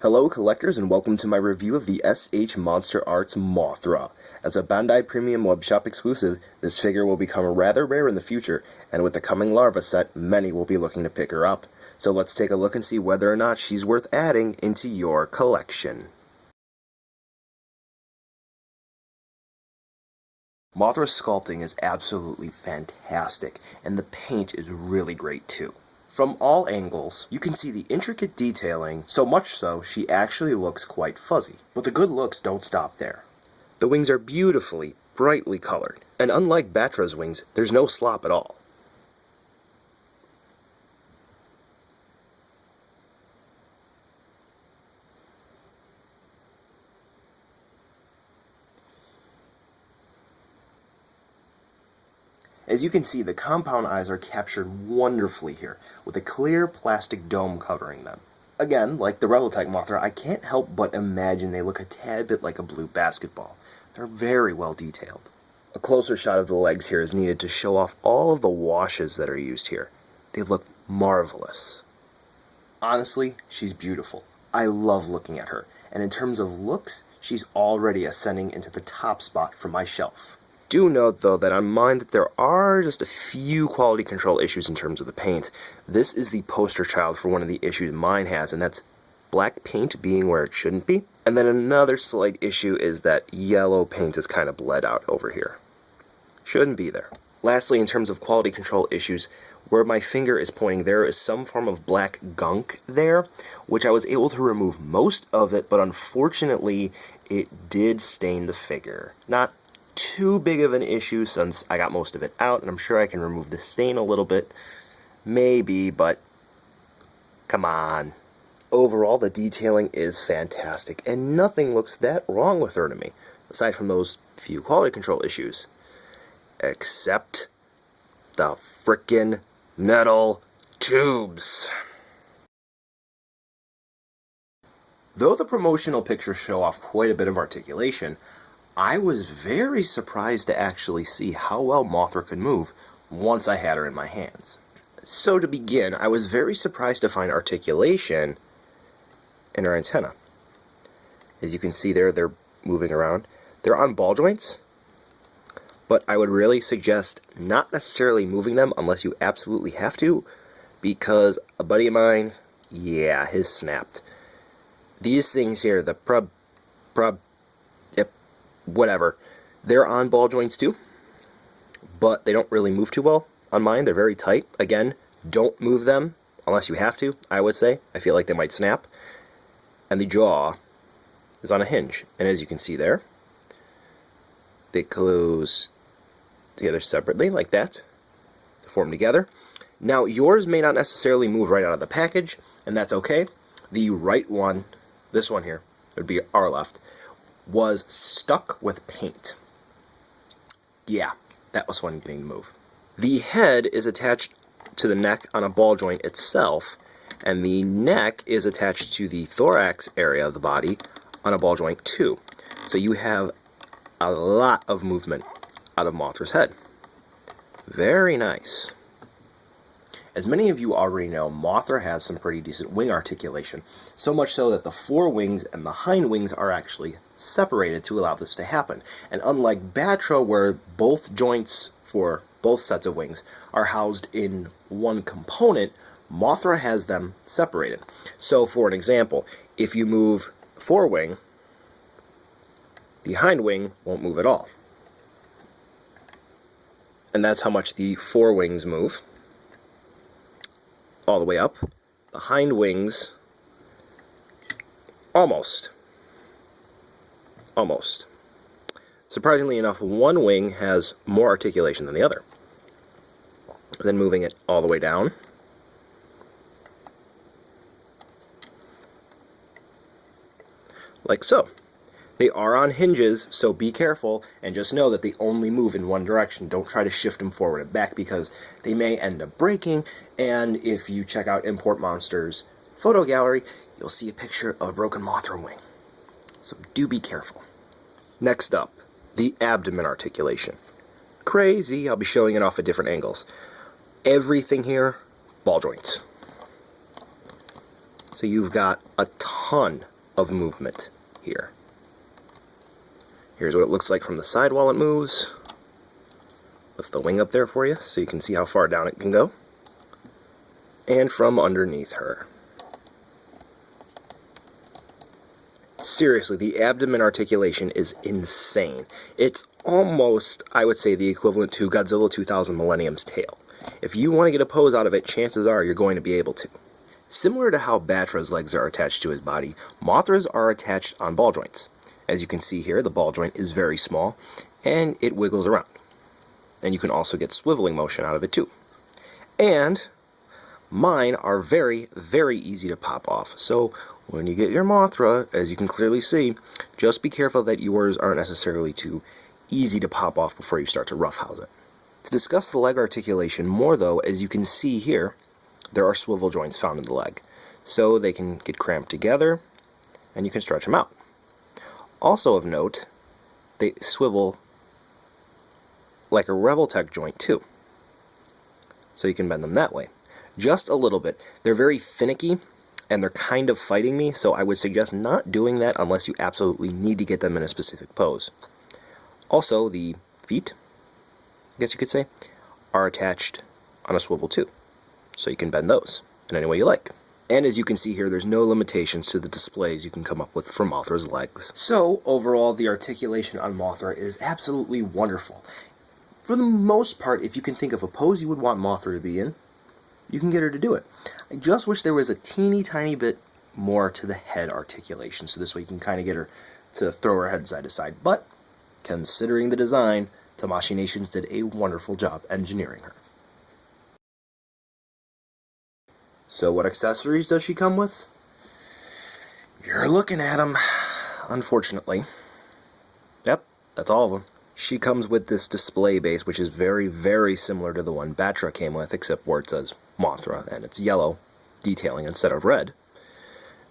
Hello collectors and welcome to my review of the SH MonsterArts Mothra. As a Bandai Premium Webshop exclusive, this figure will become rather rare in the future, and with the coming larva set, many will be looking to pick her up. So let's take a look and see whether or not she's worth adding into your collection. Mothra's sculpting is absolutely fantastic, and the paint is really great too. From all angles, you can see the intricate detailing, so much so she actually looks quite fuzzy. But the good looks don't stop there. The wings are beautifully, brightly colored, and unlike Batra's wings, there's no slop at all. As you can see, the compound eyes are captured wonderfully here, with a clear plastic dome covering them. Again, like the Reveltech Mothra, I can't help but imagine they look a tad bit like a blue basketball. They're very well detailed. A closer shot of the legs here is needed to show off all of the washes that are used here. They look marvelous. Honestly, she's beautiful. I love looking at her, and in terms of looks, she's already ascending into the top spot for my shelf. Do note, though, that I mind that there are just a few quality control issues in terms of the paint. This is the poster child for one of the issues mine has, and that's black paint being where it shouldn't be. And then another slight issue is that yellow paint is kind of bled out over here. Shouldn't be there. Lastly, in terms of quality control issues, where my finger is pointing, there is some form of black gunk there, which I was able to remove most of it, but unfortunately, it did stain the figure. Not too big of an issue since I got most of it out, and I'm sure I can remove the stain a little bit. Maybe, but come on. Overall, the detailing is fantastic, and nothing looks that wrong with her to me, aside from those few quality control issues. Except the frickin' metal tubes. Though the promotional pictures show off quite a bit of articulation, I was very surprised to actually see how well Mothra could move once I had her in my hands. So to begin, I was very surprised to find articulation in her antenna. As you can see there, they're moving around. They're on ball joints, but I would really suggest not necessarily moving them unless you absolutely have to, because a buddy of mine, yeah, his snapped. These things here, the whatever, they're on ball joints too, but they don't really move too well on mine. They're very tight. Again, don't move them unless you have to, I would say. I feel like they might snap. And the jaw is on a hinge, and as you can see there, they close together separately like that to form together. Now, yours may not necessarily move right out of the package, and that's okay. The right one, this one here, would be our left, was stuck with paint. Yeah, that was fun getting to move. The head is attached to the neck on a ball joint itself, and the neck is attached to the thorax area of the body on a ball joint too. So you have a lot of movement out of Mothra's head. Very nice. As many of you already know, Mothra has some pretty decent wing articulation, so much so that the forewings and the hind wings are actually separated to allow this to happen. And unlike Batra, where both joints for both sets of wings are housed in one component, Mothra has them separated. So for an example, if you move the forewing, the hind wing won't move at all. And that's how much the forewings move. All the way up. The hind wings, almost. Surprisingly enough, one wing has more articulation than the other. Then moving it all the way down. Like so. They are on hinges, so be careful, and just know that they only move in one direction. Don't try to shift them forward and back, because they may end up breaking, and if you check out Import Monster's photo gallery, you'll see a picture of a broken Mothra wing. So do be careful. Next up, the abdomen articulation. Crazy, I'll be showing it off at different angles. Everything here, ball joints. So you've got a ton ton of movement here. Here's what it looks like from the side while it moves, with the wing up there for you, so you can see how far down it can go, and from underneath her. Seriously, the abdomen articulation is insane. It's almost, I would say, the equivalent to Godzilla 2000 Millennium's tail. If you want to get a pose out of it, chances are you're going to be able to. Similar to how Batra's legs are attached to his body, Mothra's are attached on ball joints. As you can see here, the ball joint is very small, and it wiggles around. And you can also get swiveling motion out of it too. And mine are very, very easy to pop off. So when you get your Mothra, as you can clearly see, just be careful that yours aren't necessarily too easy to pop off before you start to roughhouse it. To discuss the leg articulation more though, as you can see here, there are swivel joints found in the leg. So they can get cramped together, and you can stretch them out. Also of note, they swivel like a Revoltech joint too. So you can bend them that way. Just a little bit. They're very finicky, and they're kind of fighting me, so I would suggest not doing that unless you absolutely need to get them in a specific pose. Also, the feet, I guess you could say, are attached on a swivel too, so you can bend those in any way you like. And as you can see here, there's no limitations to the displays you can come up with for Mothra's legs. So, overall, the articulation on Mothra is absolutely wonderful. For the most part, if you can think of a pose you would want Mothra to be in, you can get her to do it. I just wish there was a teeny tiny bit more to the head articulation, so this way you can kind of get her to throw her head side to side. But, considering the design, Tamashii Nations did a wonderful job engineering her. So what accessories does she come with? You're looking at them, unfortunately. Yep, that's all of them. She comes with this display base, which is very, very similar to the one Batra came with, except where it says Mothra, and it's yellow detailing instead of red.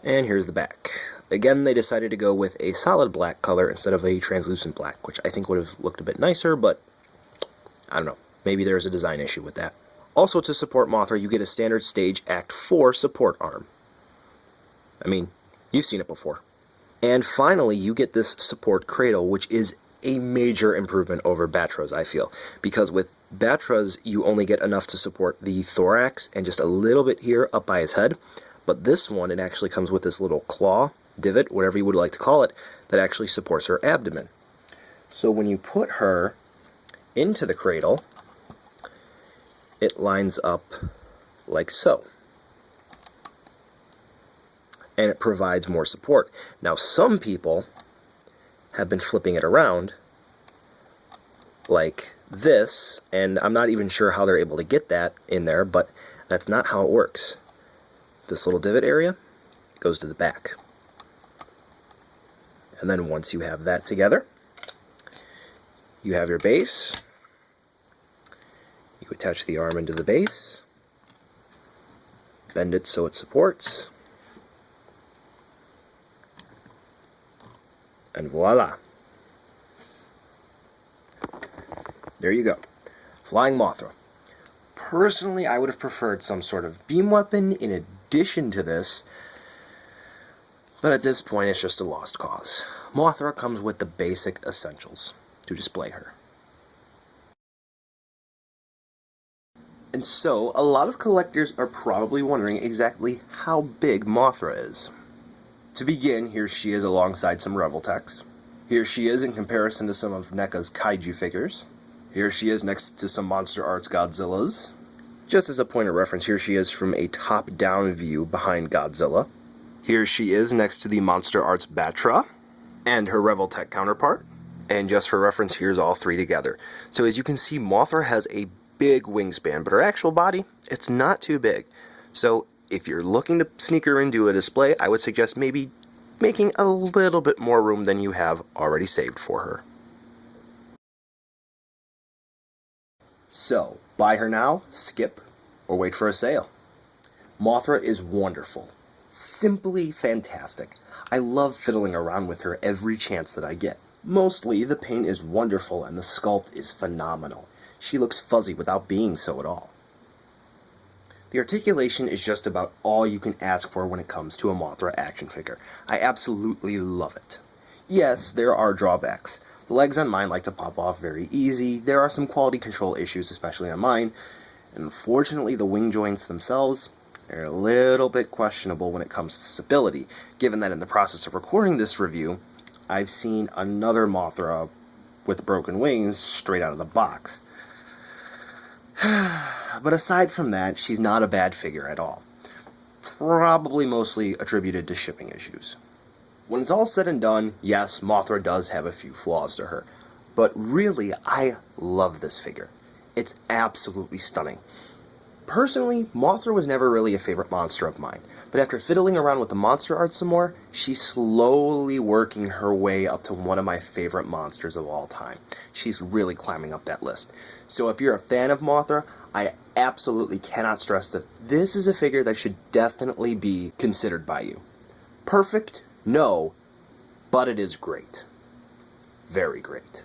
And here's the back. Again, they decided to go with a solid black color instead of a translucent black, which I think would have looked a bit nicer, but I don't know. Maybe there's a design issue with that. Also, to support Mothra, you get a standard Stage Act 4 support arm. I mean, you've seen it before. And finally, you get this support cradle, which is a major improvement over Batra's, I feel. Because with Batra's, you only get enough to support the thorax and just a little bit here up by his head. But this one, it actually comes with this little claw, divot, whatever you would like to call it, that actually supports her abdomen. So when you put her into the cradle, it lines up like so. And it provides more support. Now, some people have been flipping it around like this, and I'm not even sure how they're able to get that in there, but that's not how it works. This little divot area goes to the back. And then once you have that together, you have your base. You attach the arm into the base, bend it so it supports, and voila. There you go. Flying Mothra. Personally, I would have preferred some sort of beam weapon in addition to this, but at this point it's just a lost cause. Mothra comes with the basic essentials to display her. And so, a lot of collectors are probably wondering exactly how big Mothra is. To begin, here she is alongside some Revoltechs. Here she is in comparison to some of NECA's kaiju figures. Here she is next to some MonsterArts Godzillas. Just as a point of reference, here she is from a top-down view behind Godzilla. Here she is next to the MonsterArts Batra and her Revoltech counterpart. And just for reference, here's all three together. So as you can see, Mothra has a big wingspan, but her actual body, it's not too big. So if you're looking to sneak her into a display, I would suggest maybe making a little bit more room than you have already saved for her. So, buy her now, skip, or wait for a sale. Mothra is wonderful. Simply fantastic. I love fiddling around with her every chance that I get. Mostly, the paint is wonderful and the sculpt is phenomenal. She looks fuzzy without being so at all. The articulation is just about all you can ask for when it comes to a Mothra action figure. I absolutely love it. Yes, there are drawbacks. The legs on mine like to pop off very easy, there are some quality control issues, especially on mine, and unfortunately the wing joints themselves, they're a little bit questionable when it comes to stability, given that in the process of recording this review, I've seen another Mothra with broken wings straight out of the box. But aside from that, she's not a bad figure at all. Probably mostly attributed to shipping issues. When it's all said and done, yes, Mothra does have a few flaws to her. But really, I love this figure. It's absolutely stunning. Personally, Mothra was never really a favorite monster of mine, but after fiddling around with the MonsterArts some more, she's slowly working her way up to one of my favorite monsters of all time. She's really climbing up that list. So if you're a fan of Mothra, I absolutely cannot stress that this is a figure that should definitely be considered by you. Perfect? No, but it is great. Very great.